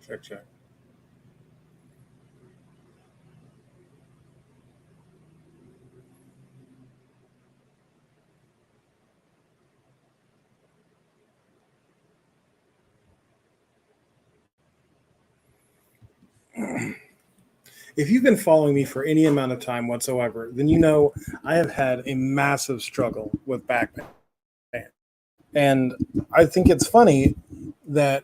Check, check. If you've been following me for any amount of time whatsoever, then you know I have had a massive struggle with back pain. And I think it's funny that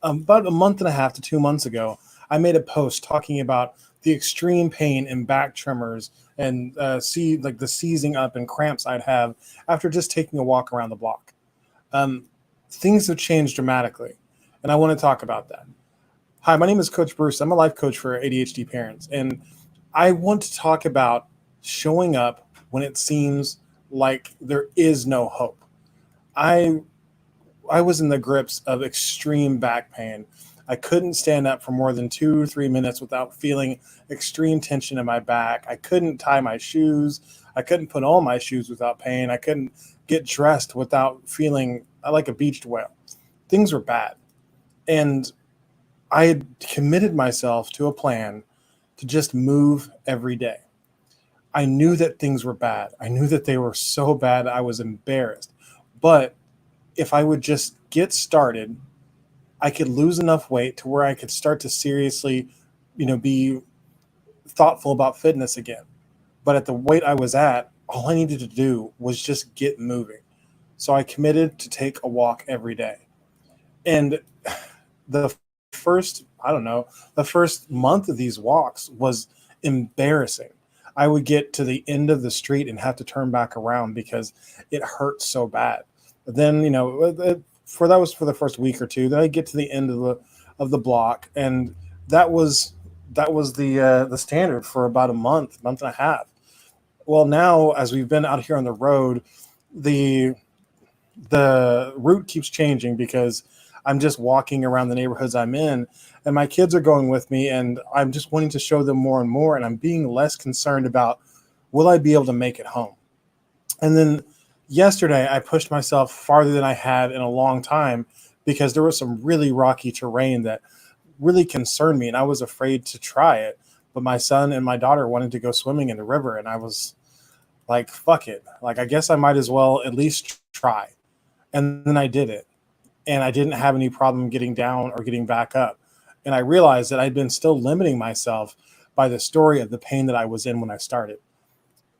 about a month and a half to 2 months ago, I made a post talking about the extreme pain and back tremors and see like the seizing up and cramps I'd have after just taking a walk around the block. Um, Things have changed dramatically, and I want to talk about that. Hi, my name is Coach Bruce. I'm a life coach for ADHD parents, and I want to talk about showing up when it seems like there is no hope. I I was in the grips of extreme back pain. I couldn't stand up for more than 2 or 3 minutes without feeling extreme tension in my back. I couldn't tie my shoes. I couldn't put on my shoes without pain. I couldn't get dressed without feeling like a beached whale. Things were bad. And I had committed myself to a plan to just move every day. I knew that things were bad. I knew that they were so bad I was embarrassed. But if I would just get started, I could lose enough weight to where I could start to seriously, be thoughtful about fitness again. But at the weight I was at, all I needed to do was just get moving. So I committed to take a walk every day. And the I don't know, the first month of these walks was embarrassing. I would get to the end of the street and have to turn back around because it hurt so bad. But then, for that was for the first week or two. Then I get to the end of the block, and that was the standard for about a month and a half. Well, now as we've been out here on the road, the the route keeps changing because I'm just walking around the neighborhoods I'm in, and my kids are going with me, and I'm just wanting to show them more and more, and I'm being less concerned about will I be able to make it home. And then yesterday, I pushed myself farther than I had in a long time because there was some really rocky terrain that really concerned me, and I was afraid to try it. But my son and my daughter wanted to go swimming in the river, and I was like, fuck it. Like, I guess I might as well at least try. And then I did it, and I didn't have any problem getting down or getting back up. And I realized that I'd been still limiting myself by the story of the pain that I was in when I started.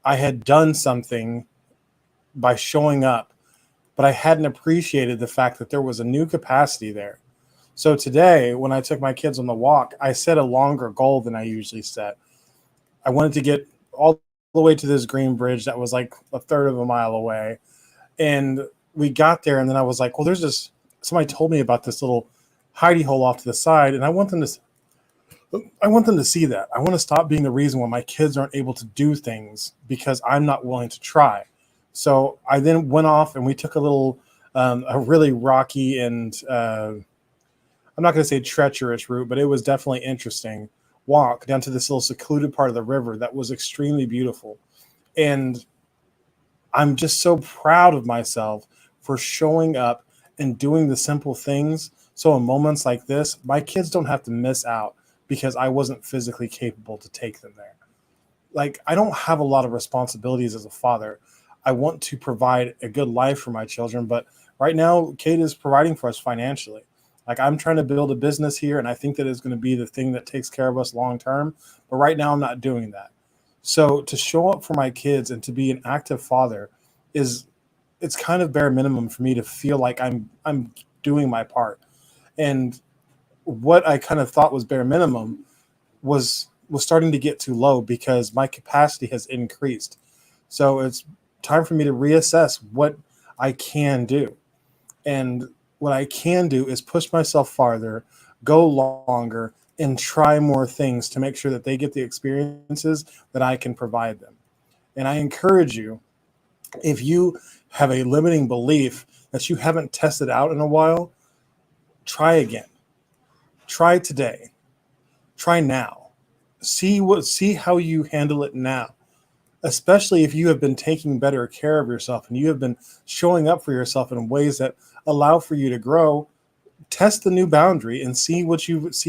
I had done something by showing up, but I hadn't appreciated the fact that there was a new capacity there. So today, when I took my kids on the walk, I set a longer goal than I usually set. I wanted to get all the way to this green bridge that was like a third of a mile away. And we got there, and then I was like, well, there's this, somebody told me about this little hidey hole off to the side, and I want them to see that. I want to stop being the reason why my kids aren't able to do things because I'm not willing to try. So I then went off and we took a really rocky and I'm not going to say treacherous route, but it was definitely interesting walk down to this little secluded part of the river that was extremely beautiful. And I'm just so proud of myself for showing up and doing the simple things. So in moments like this, my kids don't have to miss out because I wasn't physically capable to take them there. Like, I don't have a lot of responsibilities as a father. I want to provide a good life for my children, but right now, Kate is providing for us financially. Like, I'm trying to build a business here, and I think that is going to be the thing that takes care of us long term. But right now, I'm not doing that. So to show up for my kids and to be an active father is it's kind of bare minimum for me to feel like I'm doing my part. And what I kind of thought was bare minimum was starting to get too low because my capacity has increased. So it's time for me to reassess what I can do. And what I can do is push myself farther, go longer, and try more things to make sure that they get the experiences that I can provide them. And I encourage you, if you have a limiting belief that you haven't tested out in a while, try again. Try today. Try now. See how you handle it now. Especially if you have been taking better care of yourself and you have been showing up for yourself in ways that allow for you to grow. test the new boundary and see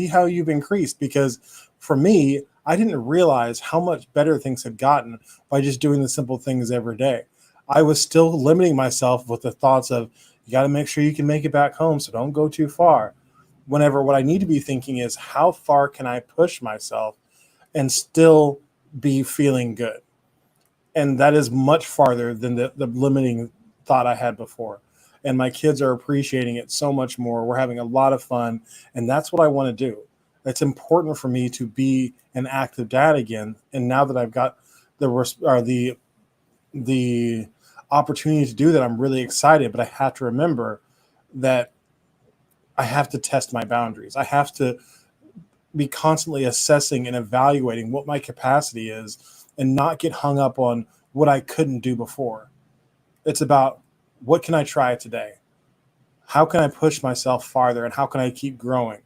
how you've increased. Because for me, I didn't realize how much better things had gotten by just doing the simple things every day. I was still limiting myself with the thoughts of, you got to make sure you can make it back home, so don't go too far. Whenever what I need to be thinking is, how far can I push myself and still be feeling good? And that is much farther than the limiting thought I had before. And my kids are appreciating it so much more. We're having a lot of fun, and that's what I want to do. It's important for me to be an active dad again. And now that I've got the opportunity to do that, I'm really excited. But I have to remember that I have to test my boundaries. I have to be constantly assessing and evaluating what my capacity is, and not get hung up on what I couldn't do before. It's about, what can I try today? How can I push myself farther, and how can I keep growing?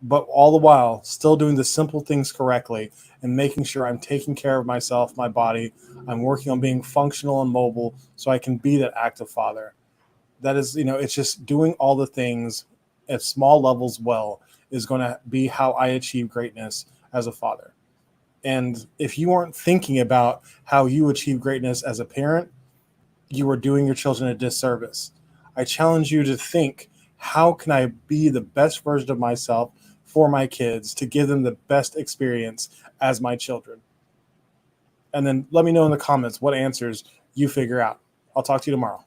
But all the while, still doing the simple things correctly and making sure I'm taking care of myself, my body. I'm working on being functional and mobile so I can be that active father. That is, it's just doing all the things at small levels well is going to be how I achieve greatness as a father. And if you aren't thinking about how you achieve greatness as a parent, you are doing your children a disservice. I challenge you to think, how can I be the best version of myself for my kids to give them the best experience as my children? And then let me know in the comments what answers you figure out. I'll talk to you tomorrow.